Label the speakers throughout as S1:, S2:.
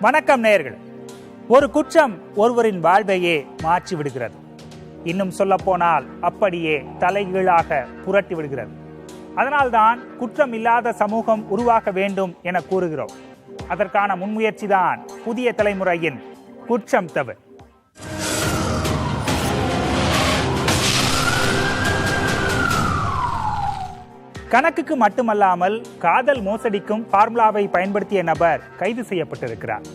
S1: வணக்கம் நேயர்களே. ஒரு குற்றம் ஒருவரின் வாழ்வையே மாற்றி விடுகிறது. இன்னும் சொல்ல போனால் அப்படியே தலைகீழாக புரட்டி விடுகிறது. அதனால்தான் குற்றம் இல்லாத சமூகம் உருவாக்க வேண்டும் என கூறுகிறோம். அதற்கான முன்முயற்சிதான் புதிய தலைமுறையின் குற்றம் தவிர. கணக்குக்கு மட்டுமல்லாமல் காதல் மோசடிக்கும் பார்முலாவை பயன்படுத்திய நபர் கைது செய்யப்பட்டிருக்கிறார்.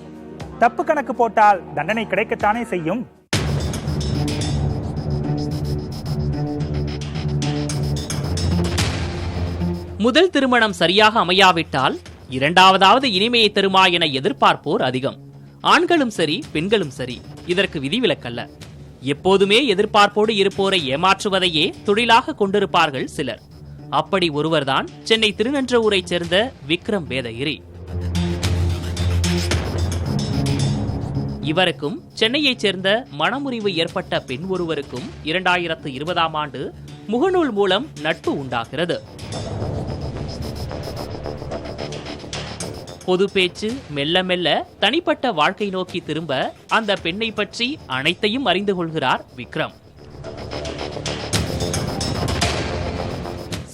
S1: தப்பு கணக்கு போட்டால் தண்டனை கிடைக்கத்தானே செய்யும்.
S2: முதல் திருமணம் சரியாக அமையாவிட்டால் இரண்டாவதாவது இனிமையை தருமா என எதிர்பார்ப்போர் அதிகம். ஆண்களும் சரி பெண்களும் சரி, இதற்கு விதிவிலக்கல்ல. எப்போதுமே எதிர்பார்ப்போடு இருப்போரை ஏமாற்றுவதையே தொழிலாக கொண்டிருப்பார்கள் சிலர். அப்படி ஒருவர்தான் சென்னை திருநன்றவூரைச் சேர்ந்த விக்ரம் வேதகிரி. இவருக்கும் சென்னையைச் சேர்ந்த மனமுறிவு ஏற்பட்ட பெண் ஒருவருக்கும் 2020ஆம் ஆண்டு முகநூல் மூலம் நட்பு உண்டாகிறது. பொது பேச்சு மெல்ல மெல்ல தனிப்பட்ட வாழ்க்கை நோக்கி திரும்ப அந்த பெண்ணை பற்றி அனைத்தையும் அறிந்து கொள்கிறார் விக்ரம்.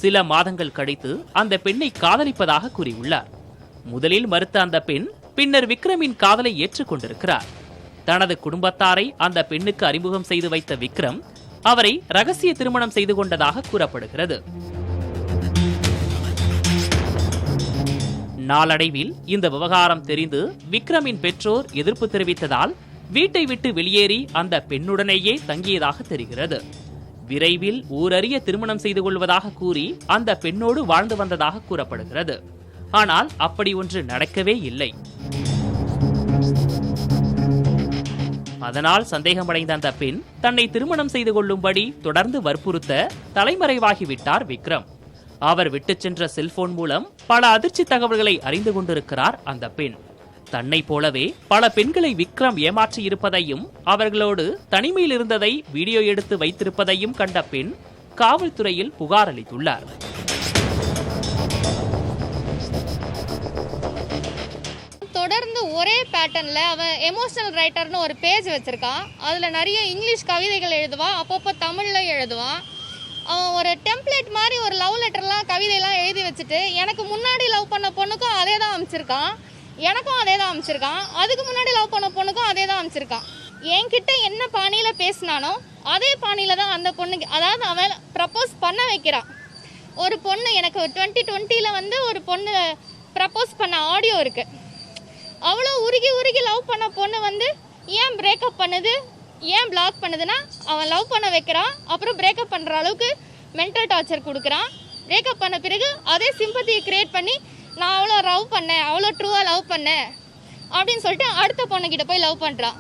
S2: சில மாதங்கள் கழித்து அந்த பெண்ணை காதலிப்பதாக கூறியுள்ளார். முதலில் மறுத்த அந்த பெண் பின்னர் விக்ரமின் காதலை ஏற்றுக்கொண்டிருக்கிறார். தனது குடும்பத்தாரை அந்த பெண்ணுக்கு அறிமுகம் செய்து வைத்த விக்ரம் அவரை ரகசிய திருமணம் செய்து கொண்டதாக கூறப்படுகிறது. நாளடைவில் இந்த விவகாரம் தெரிந்து விக்ரமின் பெற்றோர் எதிர்ப்பு தெரிவித்ததால் வீட்டை விட்டு வெளியேறி அந்த பெண்ணுடனேயே தங்கியதாக தெரிகிறது. விரைவில் ஊரறிய திருமணம் செய்து கொள்வதாக கூறி அந்த பெண்ணோடு வாழ்ந்து வந்ததாக கூறப்படுகிறது. ஆனால் அப்படி ஒன்று நடக்கவே இல்லை. அதனால் சந்தேகமடைந்த அந்த பெண் தன்னை திருமணம் செய்து கொள்ளும்படி தொடர்ந்து வற்புறுத்த தலைமறைவாகிவிட்டார் விக்ரம். அவர் விட்டு சென்ற செல்போன் மூலம் பல அதிர்ச்சி தகவல்களை அறிந்து கொண்டிருக்கிறார் அந்த பெண். தன்னை போலவே பல பெண்களை விக்ரம் ஏமாற்றி இருப்பதையும் அவர்களோடு தனிமையில் இருந்ததை வீடியோ எடுத்து வைத்திருப்பதையும் கண்ட பெண் காவல்துறையில் புகார் அளித்துள்ளார்.
S3: தொடர்ந்து ஒரே பேட்டர்ன்ல அவன் எமோஷனல் ரைட்டர்னு ஒரு பேஜ் வச்சிருக்கான். அதுல நிறைய இங்கிலீஷ் கவிதைகள் எழுதுவான், அப்பப்போ தமிழ்ல எழுதுவான். அவன் ஒரு டெம்ப்ளேட் மாதிரி ஒரு லவ் லெட்டர்லாம் கவிதையெல்லாம் எழுதி வச்சுட்டு எனக்கு முன்னாடி லவ் பண்ண பொண்ணுக்கும் அதே தான் அமைச்சிருக்கான், எனக்கும் அதே தான் அமைச்சிருக்கான், அதுக்கு முன்னாடி லவ் பண்ண பொண்ணுக்கும் அதே தான் அமைச்சிருக்கான். என்கிட்ட என்ன பாணியில பேசினானோ அதே பாணியில தான் அந்த பொண்ணுக்கு, அதாவது அவன் ப்ரப்போஸ் பண்ண வைக்கிறான். ஒரு பொண்ணு எனக்கு 2020 வந்து ஒரு பொண்ணு ப்ரப்போஸ் பண்ண ஆடியோ இருக்கு. அவ்வளோ உருகி உருகி லவ் பண்ண பொண்ணு வந்து ஏன் பிரேக்கப் பண்ணுது, ஏன் பிளாக் பண்ணுதுன்னா அவன் லவ் பண்ண வைக்கிறான், அப்புறம் பிரேக்கப் பண்ணுற அளவுக்கு மென்டல் டார்ச்சர் கொடுக்குறான். பிரேக்கப் பண்ண பிறகு அதே சிம்பத்தியை கிரியேட் பண்ணி நான் அவ்வளோ லவ் பண்ணேன், அவ்வளோ ட்ரூவாக லவ் பண்ணேன் அப்படின்னு சொல்லிட்டு அடுத்த பொண்ணுகிட்ட போய் லவ் பண்ணுறான்.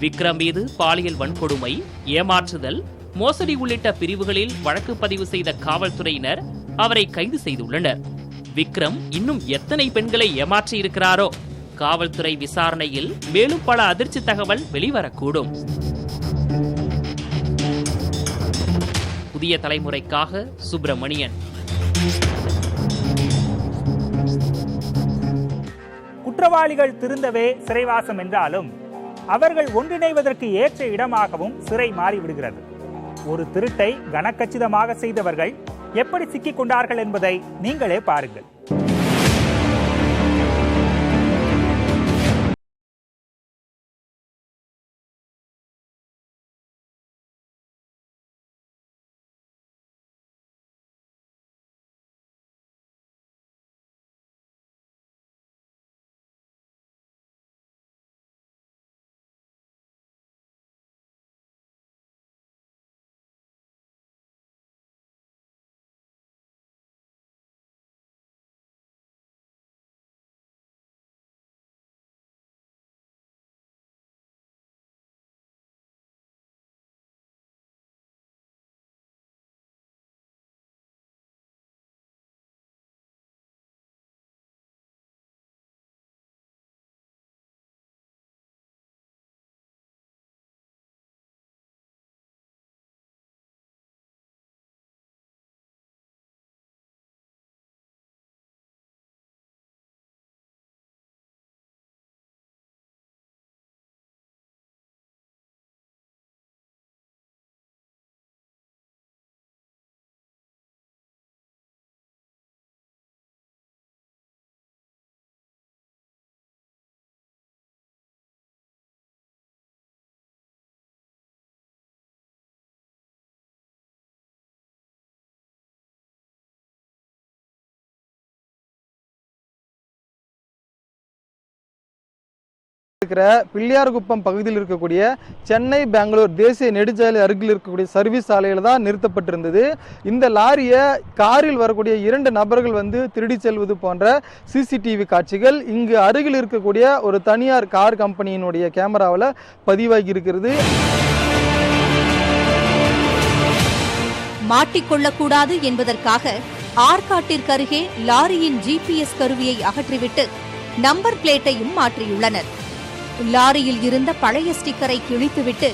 S2: விக்ரம் மீது பாலியல் வன்கொடுமை, ஏமாற்றுதல், மோசடி உள்ளிட்ட பிரிவுகளில் வழக்கு பதிவு செய்த காவல்துறையினர் அவரை கைது செய்துள்ளனர். விக்ரம் இன்னும் எத்தனை பெண்களை ஏமாற்றி இருக்கிறாரோ? காவல்துறை விசாரணையில் மேலும் பல அதிர்ச்சி தகவல் வெளிவரக்கூடும். புதிய தலைமுறைக்காக சுப்பிரமணியன்.
S1: குற்றவாளிகள் திருந்தவே சிறைவாசம் என்றாலும் அவர்கள் ஒன்றிணைவதற்கு ஏற்ற இடமாகவும் சிறை மாறிவிடுகிறது. ஒரு திருட்டை கனக்கச்சிதமாக செய்தவர்கள் எப்படி சிக்கிக் கொண்டார்கள் என்பதை நீங்களே பாருங்கள்.
S4: இருக்கிற பிள்ளையார்குப்பம் பகுதியில் இருக்கக்கூடிய சென்னை பெங்களூர் தேசிய நெடுஞ்சாலை அருகில் இருக்கக்கூடிய சர்வீஸ் சாலையில் தான் நிறுத்தப்பட்டிருந்தது. இந்த லாரியை காரில் வரக்கூடிய 2 நபர்கள் திருடி செல்வது போன்ற சிசிடிவி காட்சிகள் இங்கு அருகில் இருக்கக்கூடிய ஒரு தனியார் கார் கம்பெனியினுடைய கேமராவில் பதிவாகி இருக்கிறது.
S5: மாட்டிக்கொள்ளக்கூடாது என்பதற்காக ஆற்காட்டிற்கருகே லாரியின் ஜிபிஎஸ் கருவியை அகற்றிவிட்டு நம்பர் பிளேட்டையும் மாற்றியுள்ளனர். லாரியில் இருந்த பழைய ஸ்டிக்கரை கிழித்துவிட்டு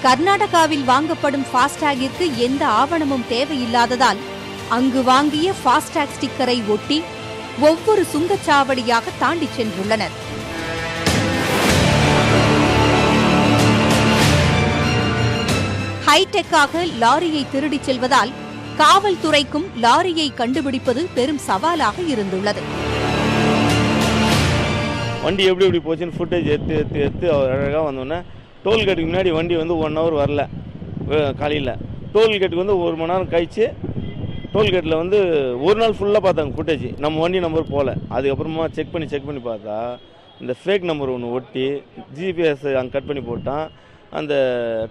S5: கர்நாடகாவில் வாங்கப்படும் ஃபாஸ்டாகிற்கு எந்த ஆவணமும் தேவையில்லாததால் அங்கு வாங்கிய ஃபாஸ்டாக் ஸ்டிக்கரை ஒட்டி ஒவ்வொரு சுங்கச்சாவடியாக தாண்டி சென்றுள்ளனர். ஹைடெக்காக லாரியை திருடிச் செல்வதால் காவல்துறைக்கும் லாரியை கண்டுபிடிப்பது பெரும் சவாலாக இருந்துள்ளது.
S6: வண்டி எப்படி போச்சுன்னு ஃபுட்டேஜ் எடுத்து அழகாக வந்தோன்னே டோல்கேட்டுக்கு முன்னாடி வண்டி 1 ஹவர் வரல. காலையில் டோல்கேட்டுக்கு 1 மணி நேரம் கழிச்சு டோல்கேட்டில் ஒரு நாள் ஃபுல்லாக பார்த்தாங்க ஃபுட்டேஜ். நம்ம வண்டி நம்பர் போகல. அதுக்கப்புறமா செக் பண்ணி பார்த்தா இந்த ஃபேக் நம்பர் ஒன்று ஒட்டி ஜிபிஎஸ் அங்கே கட் பண்ணி போட்டான். அந்த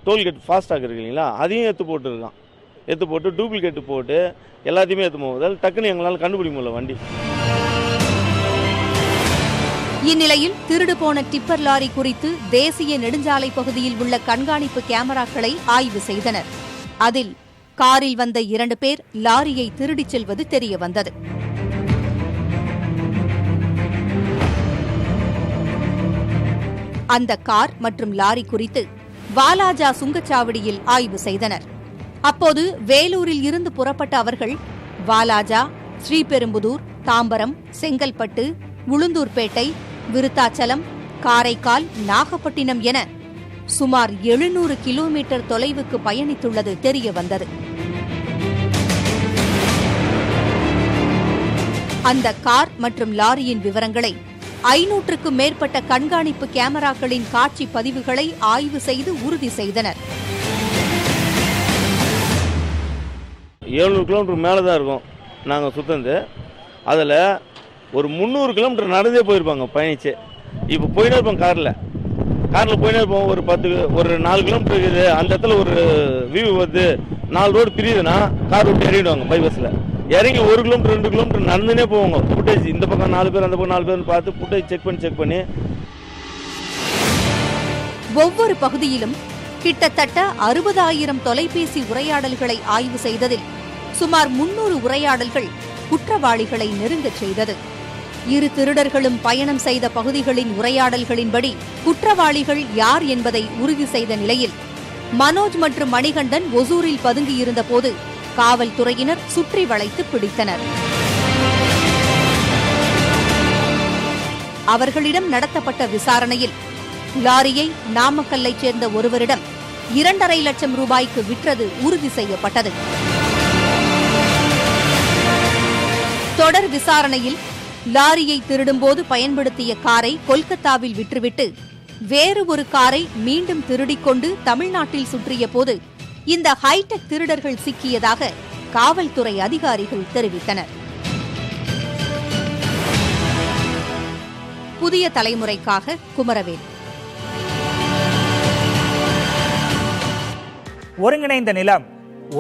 S6: டோல்கேட் ஃபாஸ்டாக் இருக்கு இல்லைங்களா, அதையும் எடுத்து போட்டு டூப்ளிகேட்டு போட்டு எல்லாத்தையுமே எடுத்து போகுது. டக்குன்னு எங்களால் கண்டுபிடிக்க முடியல வண்டி.
S5: இந்நிலையில் திருடு போன டிப்பர் லாரி குறித்து தேசிய நெடுஞ்சாலை பகுதியில் உள்ள கண்காணிப்பு கேமராக்களை ஆய்வு செய்தனர். அதில் காரில் வந்த 2 பேர் லாரியை திருடிச் செல்வது தெரியவந்தது. அந்த கார் மற்றும் லாரி குறித்து வாலாஜா சுங்கச்சாவடியில் ஆய்வு செய்தனர். அப்போது வேலூரில் இருந்து புறப்பட்ட அவர்கள் வாலாஜா, ஸ்ரீபெரும்புதூர், தாம்பரம், செங்கல்பட்டு, உளுந்தூர்பேட்டை, விருத்தாச்சலம், காரைக்கால், நாகப்பட்டினம் என சுமார் 700 கிலோமீட்டர் தொலைவுக்கு பயணித்துள்ளது தெரியவந்தது. அந்த கார் மற்றும் லாரியின் விவரங்களை 500க்கும் மேற்பட்ட கண்காணிப்பு கேமராக்களின் காட்சி பதிவுகளை ஆய்வு செய்து உறுதி செய்தனர்.
S6: 700 கிலோமீட்டர் மேலே தான் இருக்கும் நாங்கள் சுத்தந்து. அதில் ஒரு 300 கிலோமீட்டர் நடந்தே போயிருப்பாங்க பயணிச்சு. இப்போ போயினே இருப்போம் காரில் போயினே இருப்போம். ஒரு 4 கிலோமீட்டர் இருக்குது. அந்த இடத்துல ஒரு வியூ வருது, 4 ரோடு பிரியுதுன்னா கார் விட்டு இறங்கிடுவாங்க. பைபஸில் இறங்கி 1 கிலோமீட்டர் 2 கிலோமீட்டர் நடந்துனே போவாங்க. ஃபுட்டேஜ் இந்த பக்கம் 4 பேர், அந்த பக்கம் 4 பேர்னு பார்த்து ஃபுட்டேஜ் செக் பண்ணி
S5: ஒவ்வொரு பகுதியிலும் கிட்டத்தட்ட 60,000 தொலைபேசி உரையாடல்களை ஆய்வு செய்ததில் சுமார் 300 உரையாடல்கள் குற்றவாளிகளை நெருங்கச் செய்தது. 2 திருடர்களும் பயணம் செய்த பகுதிகளின் உரையாடல்களின்படி குற்றவாளிகள் யார் என்பதை உறுதி செய்த நிலையில் மனோஜ் மற்றும் மணிகண்டன் ஒசூரில் பதுங்கியிருந்த போது காவல்துறையினர் சுற்றி வளைத்து பிடித்தனர். அவர்களிடம் நடத்தப்பட்ட விசாரணையில் லாரியை நாமக்கல்லைச் சேர்ந்த ஒருவரிடம் 2.5 லட்சம் ரூபாய்க்கு விற்றது உறுதி செய்யப்பட்டது. தொடர் விசாரணையில் லாரியை திருடும்போது பயன்படுத்திய காரை கொல்கத்தாவில் விற்றுவிட்டு வேறு ஒரு காரை மீண்டும் திருடிக்கொண்டு தமிழ்நாட்டில் சுற்றிய போது இந்த ஹைடெக் திருடர்கள் சிக்கியதாக காவல்துறை அதிகாரிகள் தெரிவித்தனர். புதிய தலைமுறைக்காக குமரவேல்.
S1: ஒருங்கிணைந்த நிலம்,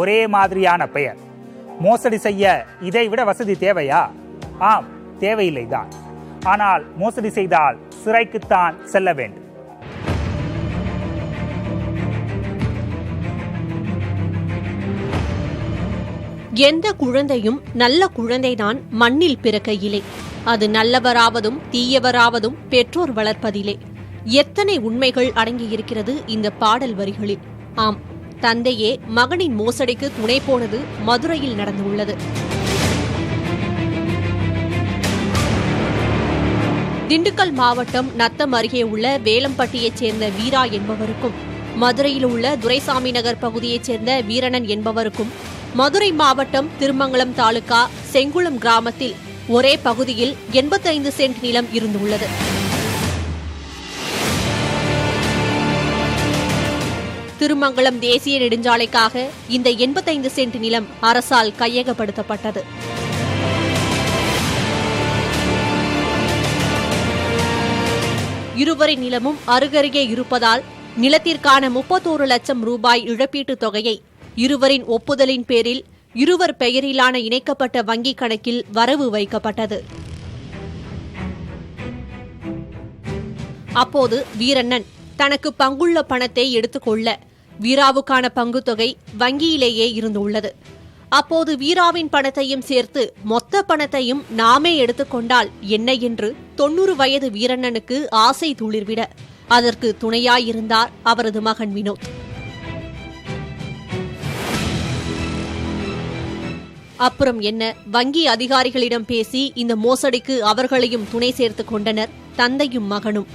S1: ஒரே மாதிரியான பெயர். மோசடி செய்ய இதைவிட வசதி தேவையா? ஆம், தேவையில்லைதான். ஆனால் மோசடி செய்தால் சிறைக்குத்தான் செல்ல வேண்டும்.
S7: எந்த குழந்தையும் நல்ல குழந்தைதான் மண்ணில் பிறக்கையிலே. அது நல்லவராவதும் தீயவராவதும் பெற்றோர் வளர்ப்பதிலே. எத்தனை உண்மைகள் அடங்கியிருக்கிறது இந்த பாடல் வரிகளில். ஆம், தந்தையே மகனின் மோசடிக்கு துணை போனது மதுரையில் நடந்துள்ளது. திண்டுக்கல் மாவட்டம் நத்தம் அருகே உள்ள வேலம்பட்டியைச் சேர்ந்த வீரா என்பவருக்கும், மதுரையில் உள்ள துரைசாமி நகர் பகுதியைச் சேர்ந்த வீரணன் என்பவருக்கும், மதுரை மாவட்டம் திருமங்கலம் தாலுகா செங்குளம் கிராமத்தில் ஒரே பகுதியில் 85 சென்ட் நிலம் இருந்துள்ளது. திருமங்கலம் தேசிய நெடுஞ்சாலைக்காக இந்த 85 சென்ட் நிலம் அரசால் கையகப்படுத்தப்பட்டது. இருவரின் நிலமும் அருகருகே இருப்பதால் நிலத்திற்கான 31 லட்சம் ரூபாய் இழப்பீட்டுத் தொகையை இருவரின் ஒப்புதலின் பேரில் இருவர் பெயரிலான இணைக்கப்பட்ட வங்கிக் கணக்கில் வரவு வைக்கப்பட்டது. அப்போது வீரண்ணன் தனக்கு பங்குள்ள பணத்தை எடுத்துக்கொள்ள வீராவுக்கான பங்குத்தொகை வங்கியிலேயே இருந்துள்ளது. அப்போது வீராவின் பணத்தையும் சேர்த்து மொத்த பணத்தையும் நாமே எடுத்துக்கொண்டால் என்ன என்று 90 வயது வீரண்ணனுக்கு ஆசை துளிர்விட அதற்கு துணையாயிருந்தார் அவரது மகன் வினோத். அப்புறம் என்ன, வங்கி அதிகாரிகளிடம் பேசி இந்த மோசடிக்கு அவர்களையும் துணை சேர்த்துக் கொண்டனர் தந்தையும் மகனும்.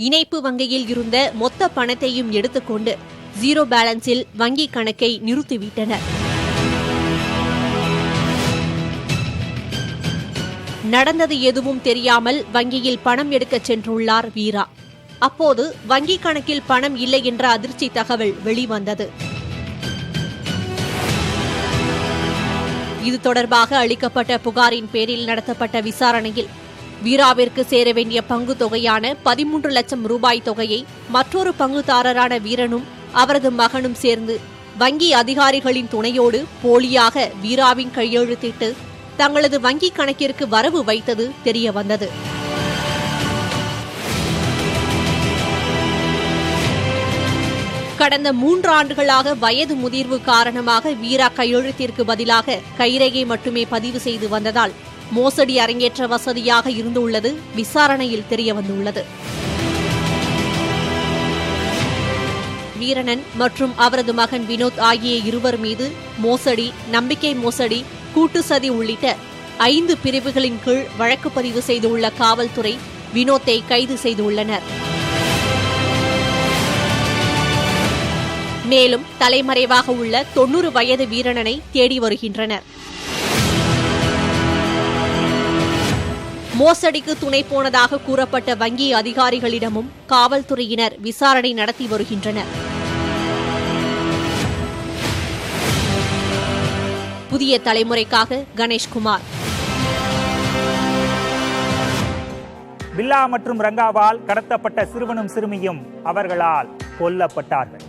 S7: இணைப்பு வங்கியில் இருந்த மொத்த பணத்தையும் எடுத்துக்கொண்டு 0 பேலன்ஸில் வங்கி கணக்கை நிறுத்திவிட்டனர். நடந்தது எதுவும் தெரியாமல் வங்கியில் பணம் எடுக்கச் சென்றுள்ளார் வீரா. அப்போது வங்கி கணக்கில் பணம் இல்லை என்ற அதிர்ச்சி தகவல் வெளிவந்தது. இது தொடர்பாக அளிக்கப்பட்ட புகாரின் பேரில் நடத்தப்பட்ட விசாரணையில் வீராவிற்கு சேர வேண்டிய பங்கு தொகையான 13 லட்சம் ரூபாய் தொகையை மற்றொரு பங்குதாரரான வீரனும் அவரது மகனும் சேர்ந்து வங்கி அதிகாரிகளின் துணையோடு போலியாக வீராவின் கையெழுத்திட்டு தங்களது வங்கி கணக்கிற்கு வரவு வைத்தது தெரியவந்தது. கடந்த 3 ஆண்டுகளாக வயது முதிர்வு காரணமாக வீரா கையெழுத்திற்கு பதிலாக கைரேகை மட்டுமே பதிவு செய்து வந்ததால் மோசடி அரங்கேற்ற வசதியாக இருந்துள்ளது விசாரணையில் தெரியவந்துள்ளது. வீரண்ணன் மற்றும் அவரது மகன் வினோத் ஆகிய இருவர் மீது மோசடி, நம்பிக்கை மோசடி, கூட்டு சதி உள்ளிட்ட 5 பிரிவுகளின் கீழ் வழக்கு பதிவு செய்துள்ள காவல்துறை வினோத்தை கைது செய்துள்ளனர். மேலும் தலைமறைவாக உள்ள 90 வயது வீரண்ணனை தேடி வருகின்றனர். மோசடிக்கு துணை போனதாக கூறப்பட்ட வங்கி அதிகாரிகளிடமும் காவல்துறையினர் விசாரணை நடத்தி வருகின்றனர். புதிய தலைமுறைக்காக கணேஷ்குமார்.
S1: பில்லா மற்றும் ரங்காவால் கடத்தப்பட்ட சிறுவனும் சிறுமியும் அவர்களால் கொல்லப்பட்டார்கள்.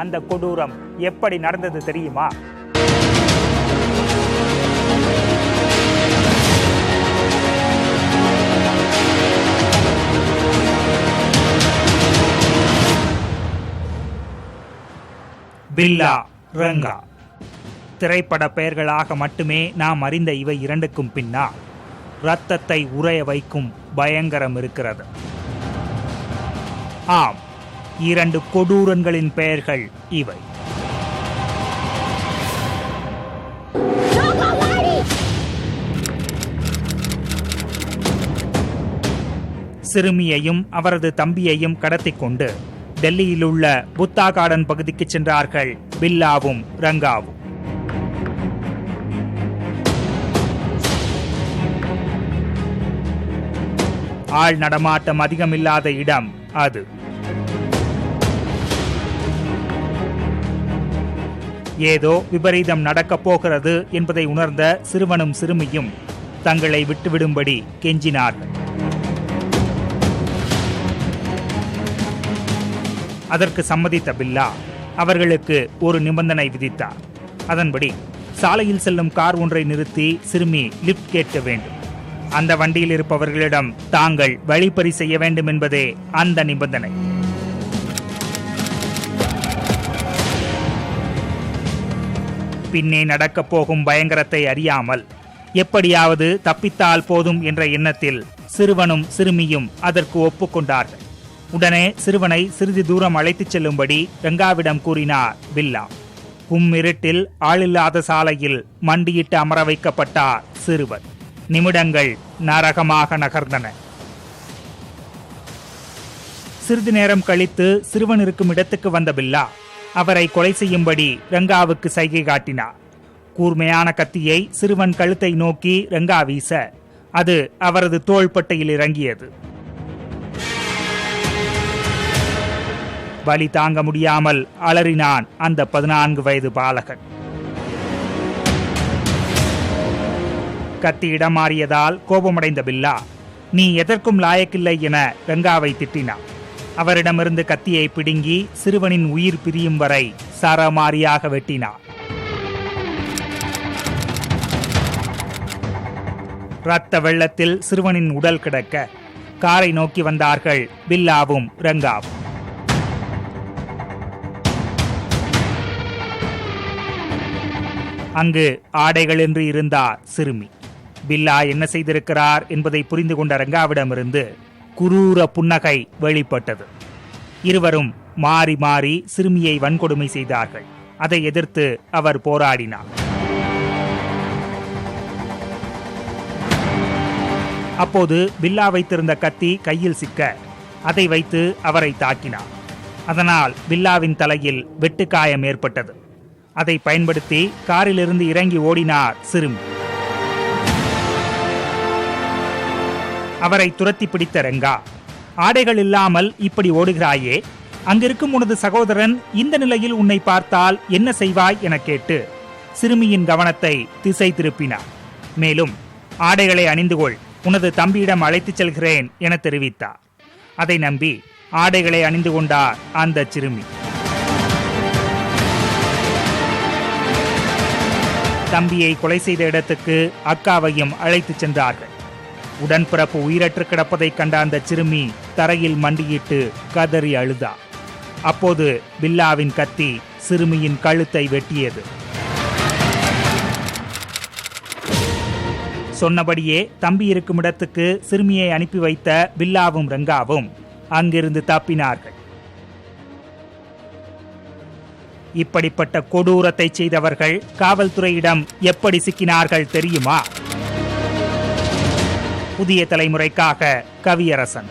S1: அந்த கொடூரம் எப்படி நடந்தது தெரியுமா? பில்லா, ரங்கா திரைப்பட பெயர்களாக மட்டுமே நாம் அறிந்த இவை இரண்டுக்கும் பின்னால் இரத்தத்தை உறைய வைக்கும் பயங்கரம் இருக்கிறது. ஆம், 2 கொடூரன்களின் பெயர்கள் இவை. சிறுமியையும் அவரது தம்பியையும் கடத்திக் கொண்டு டெல்லியில் உள்ள புத்தா கார்டன் பகுதிக்கு சென்றார்கள் பில்லாவும் ரங்காவும். ஆள் நடமாட்டம் அதிகமில்லாத இடம் அது. ஏதோ விபரீதம் நடக்கப் போகிறது என்பதை உணர்ந்த சிறுவனும் சிறுமியும் தங்களை விட்டுவிடும்படி கெஞ்சினார்கள். அதற்கு சம்மதித்த பில்லா அவர்களுக்கு ஒரு நிபந்தனை விதித்தார். அதன்படி சாலையில் செல்லும் கார் ஒன்றை நிறுத்தி சிறுமி லிப்ட் கேட்க வேண்டும். அந்த வண்டியில் இருப்பவர்களிடம் தாங்கள் வழிப்பறி செய்ய வேண்டும் என்பதே அந்த நிபந்தனை. பின்னே நடக்கப் போகும் பயங்கரத்தை அறியாமல் எப்படியாவது தப்பித்தால் போதும் என்ற எண்ணத்தில் சிறுவனும் சிறுமியும் அதற்கு ஒப்புக்கொண்டார்கள். உடனே சிறுவனை சிறிது தூரம் அழைத்துச் செல்லும்படி ரங்காவிடம் கூறினார் பில்லா. இருட்டில் ஆளில்லாத சாலையில் மண்டியிட்டு அமர வைக்கப்பட்டார் சிறுவன். நிமிடங்கள் நரகமாக நகர்ந்தன. சிறிது நேரம் கழித்து சிறுவன் இருக்கும் இடத்துக்கு வந்த பில்லா அவரை கொலை செய்யும்படி ரங்காவுக்கு சைகை காட்டினார். கூர்மையான கத்தியை சிறுவன் கழுத்தை நோக்கி ரங்கா வீச அது அவரது தோள்பட்டையில் இறங்கியது. வலி தாங்க முடியாமல் அலறினான் அந்த 14 வயது பாலகன். கத்தி இடம் மாறியதால் கோபமடைந்த பில்லா, நீ எதற்கும் லாயக்கில்லை என ரங்காவை திட்டினார். அவரிடமிருந்து கத்தியை பிடுங்கி சிறுவனின் உயிர் பிரியும் வரை சரமாரியாக வெட்டினார். இரத்த வெள்ளத்தில் சிறுவனின் உடல் கிடக்க காரை நோக்கி வந்தார்கள் பில்லாவும் ரங்காவும். அங்கு ஆடைகளின்றி இருந்தார் சிறுமி. பில்லா என்ன செய்திருக்கிறார் என்பதை புரிந்து கொண்ட ரங்காவிடமிருந்து குரூர புன்னகை வெளிப்பட்டது. இருவரும் மாறி மாறி சிறுமியை வன்கொடுமை செய்தார்கள். அதை எதிர்த்து அவர் போராடினார். அப்போது பில்லா வைத்திருந்த கத்தி கையில் சிக்க அதை வைத்து அவரை தாக்கினார். அதனால் பில்லாவின் தலையில் வெட்டுக்காயம் ஏற்பட்டது. அதை பயன்படுத்தி காரிலிருந்து இறங்கி ஓடினார் சிறுமி. அவரை துரத்தி பிடித்த ரங்கா, ஆடைகள் இல்லாமல் இப்படி ஓடுகிறாயே, அங்கிருக்கும் உனது சகோதரன் இந்த நிலையில் உன்னை பார்த்தால் என்ன செய்வாய் என கேட்டு சிறுமியின் கவனத்தை திசை திருப்பினார். மேலும் ஆடைகளை அணிந்து கொள், உனது தம்பியிடம் அழைத்துச் செல்கிறேன் என தெரிவித்தார். அதை நம்பி ஆடைகளை அணிந்து கொண்டார் அந்த சிறுமி. தம்பியை கொலை செய்த இடத்துக்கு அக்காவையும் அழைத்துச் சென்றார்கள். உடன்பிறப்பு உயிரற்று கிடப்பதை கண்ட அந்த சிறுமி தரையில் மண்டியிட்டு கதறி அழுதார். அப்போது பில்லாவின் கத்தி சிறுமியின் கழுத்தை வெட்டியது. சொன்னபடியே தம்பி இருக்கும் இடத்துக்கு சிறுமியை அனுப்பி வைத்த பில்லாவும் ரங்காவும் அங்கிருந்து தப்பினார்கள். இப்படிப்பட்ட கொடூரத்தை செய்தவர்கள் காவல்துறையிடம் எப்படி சிக்கினார்கள் தெரியுமா? புதிய தலைமுறைக்காக கவியரசன்.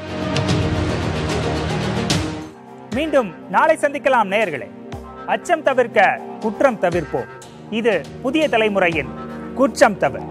S1: மீண்டும் நாளை சந்திக்கலாம் நேயர்களே. அச்சம் தவிர்க்க குற்றம் தவிர்ப்போம். இது புதிய தலைமுறையின் குற்றம் தவிர.